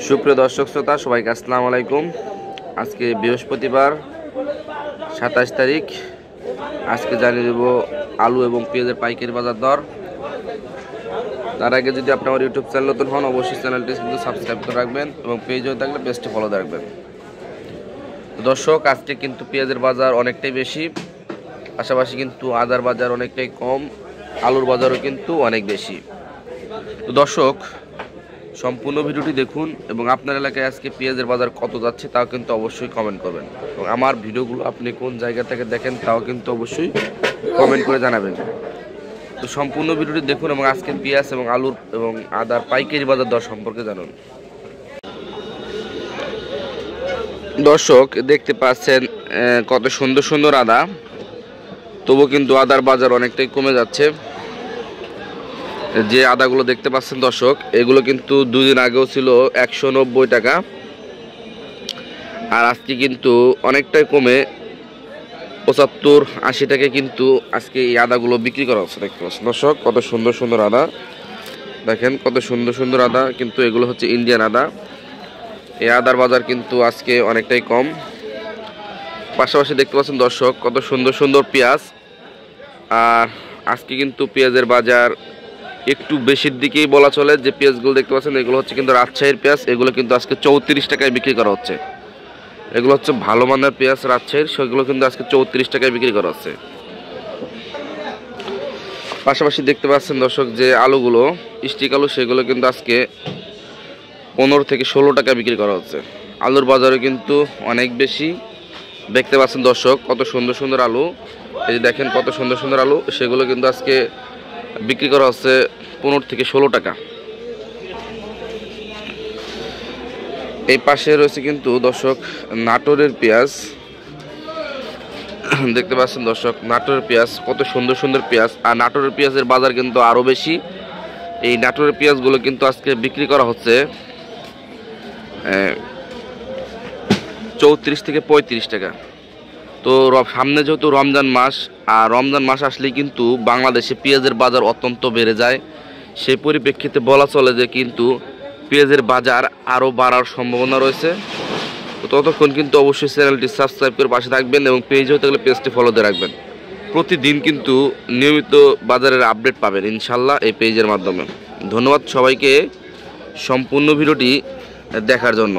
সুপ্রিয় দর্শক শ্রোতা সবাইকে আসসালামু আলাইকুম। আজকে বৃহস্পতিবার 27 তারিখ। আজকে জানিয়ে দেব আলু এবং পেঁয়াজের পাইকারি বাজার দর। তার আগে যদি আপনি আমার ইউটিউব চ্যানেল নতুন হন অবশ্যই চ্যানেলটি কিন্তু সাবস্ক্রাইব করে রাখবেন এবং পেজও থাকলে পেজটি ফলো রাখবেন। দর্শক, আজকে কিন্তু পেঁয়াজের বাজার অনেকটাই বেশি, পাশাপাশি কিন্তু আদার বাজার অনেকটাই কম, আলুর বাজারও কিন্তু অনেক বেশি। তো দর্শক, সম্পূর্ণ ভিডিওটি দেখুন এবং আপনার এলাকায় আজকে পেঁয়াজের বাজার কত যাচ্ছে তাও কিন্তু অবশ্যই কমেন্ট করবেন এবং আমার ভিডিওগুলো আপনি কোন জায়গা থেকে দেখেন তাও কিন্তু অবশ্যই কমেন্ট করে জানাবেন। তো সম্পূর্ণ ভিডিওটি দেখুন এবং আজকে পেঁয়াজ এবং আলুর এবং আদার পাইকারি বাজার দর সম্পর্কে জানুন। দর্শক, দেখতে পাচ্ছেন কত সুন্দর সুন্দর আদা, তবু কিন্তু আদার বাজার অনেকটাই কমে যাচ্ছে। যে আদাগুলো দেখতে পাচ্ছেন দর্শক, এগুলো কিন্তু দুদিন আগেও ছিল 190 টাকা, আর আজকে কিন্তু অনেকটাই কমে 75-80 টাকা কিন্তু আজকে এই আদাগুলো বিক্রি করা হচ্ছে। দেখতে পাচ্ছেন দর্শক, কত সুন্দর সুন্দর আদা, দেখেন কত সুন্দর সুন্দর আদা, কিন্তু এগুলো হচ্ছে ইন্ডিয়ান আদা। এই আদার বাজার কিন্তু আজকে অনেকটাই কম। পাশাপাশি দেখতে পাচ্ছেন দর্শক, কত সুন্দর সুন্দর পেঁয়াজ, আর আজকে কিন্তু পেঁয়াজের বাজার একটু বেশির দিকেই বলা চলে। যে পেঁয়াজগুলো দেখতে পাচ্ছেন এগুলো হচ্ছে কিন্তু রাজশাহীর পেঁয়াজ, এগুলো কিন্তু আজকে 34 টাকায় বিক্রি করা হচ্ছে। এগুলো হচ্ছে ভালো মানের পেঁয়াজ রাজশাহীর, সেগুলো কিন্তু আজকে 34 টাকায় বিক্রি করা হচ্ছে। পাশাপাশি দেখতে পাচ্ছেন দর্শক, যে আলুগুলো স্টিক আলু, সেগুলো কিন্তু আজকে 15 থেকে 16 টাকা বিক্রি করা হচ্ছে। আলুর বাজারে কিন্তু অনেক বেশি। দেখতে পাচ্ছেন দর্শক, কত সুন্দর সুন্দর আলু, এই যে দেখেন কত সুন্দর সুন্দর আলু, সেগুলো কিন্তু আজকে বিক্রি করা হচ্ছে 15 থেকে 16 টাকা। এই পাশে রয়েছে কিন্তু দর্শক নাটোরের পেঁয়াজ, দেখতে পাচ্ছেন দর্শক নাটোরের পেঁয়াজ, কত সুন্দর সুন্দর পেঁয়াজ, আর নাটোরের পেঁয়াজের বাজার কিন্তু আরও বেশি। এই নাটোরের পেঁয়াজগুলো কিন্তু আজকে বিক্রি করা হচ্ছে 34 থেকে 35 টাকা। তো সামনে যেহেতু রমজান মাস, আর রমজান মাস আসলেই কিন্তু বাংলাদেশে পেঁয়াজের বাজার অত্যন্ত বেড়ে যায়। সেই পরিপ্রেক্ষিতে বলা চলে যে কিন্তু পেঁয়াজের বাজার আরও বাড়ার সম্ভাবনা রয়েছে। তো ততক্ষণ কিন্তু অবশ্যই চ্যানেলটি সাবস্ক্রাইব করে পাশে থাকবেন এবং পেজও থাকলে পেজটি ফলো দিয়ে রাখবেন। প্রতিদিন কিন্তু নিয়মিত বাজারের আপডেট পাবেন ইনশাল্লাহ এই পেজের মাধ্যমে। ধন্যবাদ সবাইকে সম্পূর্ণ ভিডিওটি দেখার জন্য।